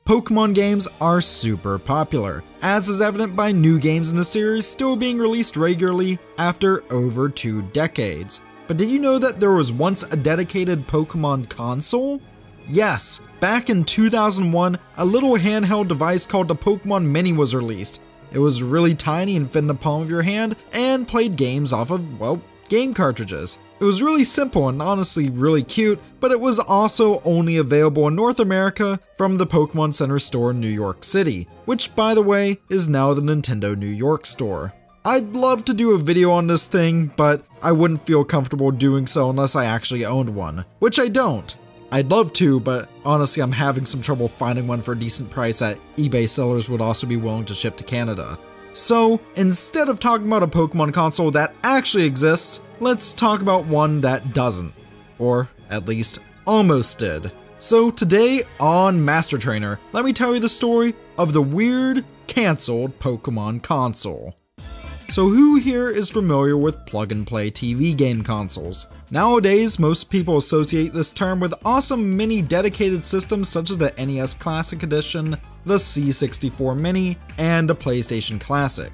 Pokemon games are super popular, as is evident by new games in the series still being released regularly after over 2 decades. But did you know that there was once a dedicated Pokemon console? Yes, back in 2001, a little handheld device called the Pokemon Mini was released. It was really tiny and fit in the palm of your hand and played games off of, well, game cartridges. It was really simple and honestly really cute, but it was also only available in North America from the Pokemon Center store in New York City, which by the way is now the Nintendo New York store. I'd love to do a video on this thing, but I wouldn't feel comfortable doing so unless I actually owned one, which I don't. I'd love to, but honestly I'm having some trouble finding one for a decent price that eBay sellers would also be willing to ship to Canada. So, instead of talking about a Pokemon console that actually exists, let's talk about one that doesn't. Or, at least, almost did. So today on Master Trainer, let me tell you the story of the weird, cancelled Pokemon console. So who here is familiar with plug-and-play TV game consoles? Nowadays, most people associate this term with awesome mini dedicated systems such as the NES Classic Edition, the C64 Mini, and the PlayStation Classic.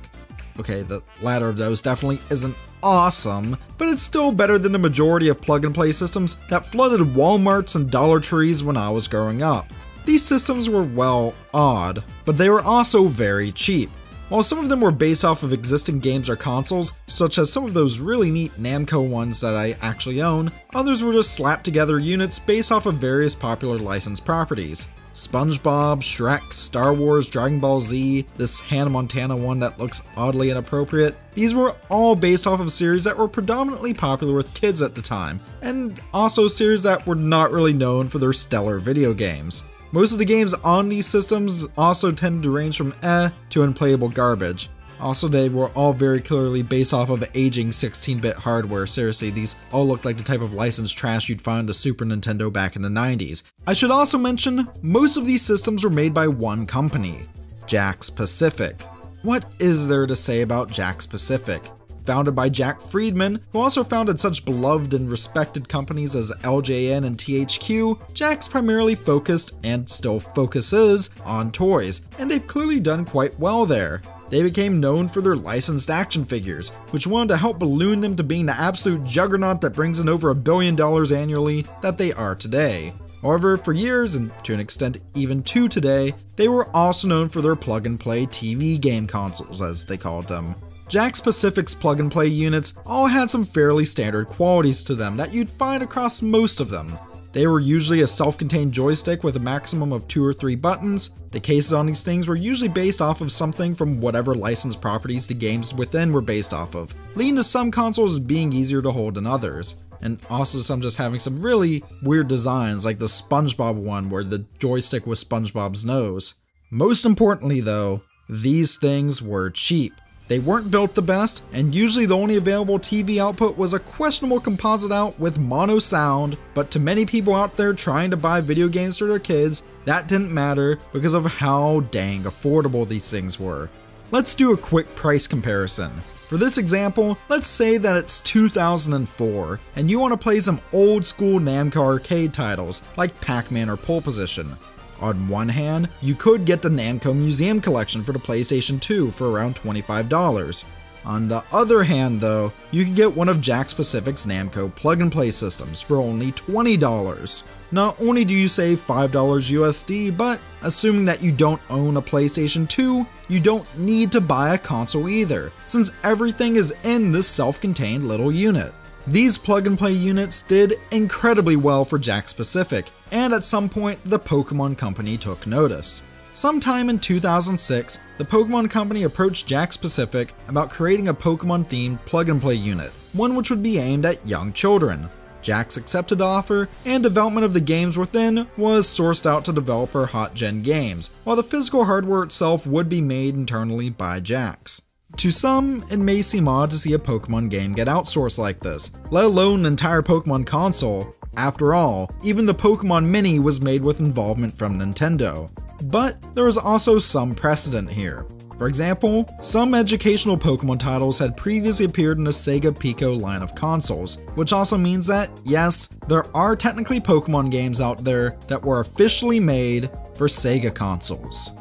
Okay, the latter of those definitely isn't awesome, but it's still better than the majority of plug-and-play systems that flooded Walmarts and Dollar Trees when I was growing up. These systems were, well, odd, but they were also very cheap. While some of them were based off of existing games or consoles, such as some of those really neat Namco ones that I actually own, others were just slapped together units based off of various popular licensed properties. SpongeBob, Shrek, Star Wars, Dragon Ball Z, this Hannah Montana one that looks oddly inappropriate. These were all based off of series that were predominantly popular with kids at the time, and also series that were not really known for their stellar video games. Most of the games on these systems also tended to range from to unplayable garbage. Also, they were all very clearly based off of aging 16-bit hardware. Seriously, these all looked like the type of licensed trash you'd find on Super Nintendo back in the 90s. I should also mention, most of these systems were made by one company, Jakks Pacific. What is there to say about Jakks Pacific? Founded by Jack Friedman, who also founded such beloved and respected companies as LJN and THQ, Jakks primarily focused, and still focuses, on toys, and they've clearly done quite well there. They became known for their licensed action figures, which wanted to help balloon them to being the absolute juggernaut that brings in over $1 billion annually that they are today. However, for years, and to an extent even to today, they were also known for their plug-and-play TV game consoles, as they called them. Jakks Pacific's plug-and-play units all had some fairly standard qualities to them that you'd find across most of them. They were usually a self-contained joystick with a maximum of 2 or 3 buttons. The cases on these things were usually based off of something from whatever licensed properties the games within were based off of, leading to some consoles being easier to hold than others, and also some just having some really weird designs like the SpongeBob one where the joystick was SpongeBob's nose. Most importantly though, these things were cheap. They weren't built the best, and usually the only available TV output was a questionable composite out with mono sound, but to many people out there trying to buy video games for their kids, that didn't matter because of how dang affordable these things were. Let's do a quick price comparison. For this example, let's say that it's 2004, and you want to play some old school Namco arcade titles like Pac-Man or Pole Position. On one hand, you could get the Namco Museum Collection for the PlayStation 2 for around $25. On the other hand though, you can get one of Jakks Pacific's Namco plug-and-play systems for only $20. Not only do you save $5 USD, but assuming that you don't own a PlayStation 2, you don't need to buy a console either, since everything is in this self-contained little unit. These plug-and-play units did incredibly well for Jakks Pacific, and at some point the Pokemon Company took notice. Sometime in 2006, the Pokemon Company approached Jakks Pacific about creating a Pokemon-themed plug-and-play unit, one which would be aimed at young children. Jakks accepted the offer, and development of the games within was sourced out to developer HotGen Games, while the physical hardware itself would be made internally by Jakks. To some, it may seem odd to see a Pokemon game get outsourced like this, let alone an entire Pokemon console. After all, even the Pokemon Mini was made with involvement from Nintendo. But there was also some precedent here. For example, some educational Pokemon titles had previously appeared in the Sega Pico line of consoles, which also means that, yes, there are technically Pokemon games out there that were officially made for Sega consoles.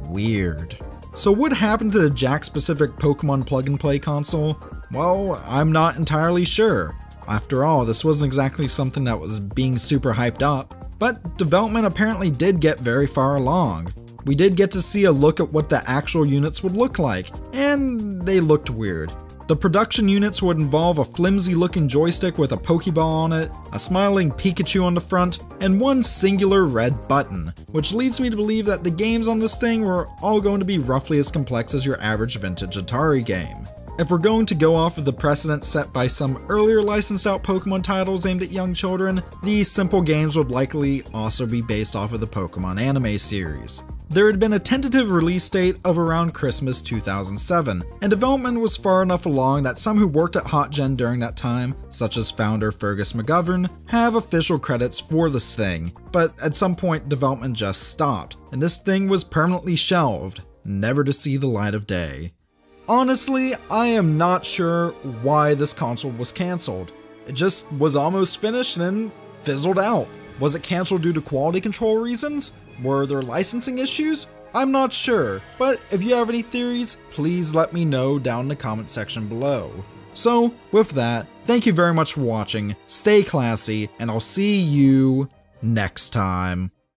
Weird. So what happened to the Jack-specific Pokemon plug-and-play console? Well, I'm not entirely sure. After all, this wasn't exactly something that was being super hyped up, but development apparently did get very far along. We did get to see a look at what the actual units would look like, and they looked weird. The production units would involve a flimsy looking joystick with a Pokeball on it, a smiling Pikachu on the front, and one singular red button, which leads me to believe that the games on this thing were all going to be roughly as complex as your average vintage Atari game. If we're going to go off of the precedent set by some earlier licensed out Pokemon titles aimed at young children, these simple games would likely also be based off of the Pokemon anime series. There had been a tentative release date of around Christmas 2007, and development was far enough along that some who worked at HotGen during that time, such as founder Fergus McGovern, have official credits for this thing, but at some point development just stopped, and this thing was permanently shelved, never to see the light of day. Honestly, I am not sure why this console was cancelled. It just was almost finished and then fizzled out. Was it cancelled due to quality control reasons? Were there licensing issues? I'm not sure, but if you have any theories, please let me know down in the comment section below. So, with that, thank you very much for watching, stay classy, and I'll see you next time.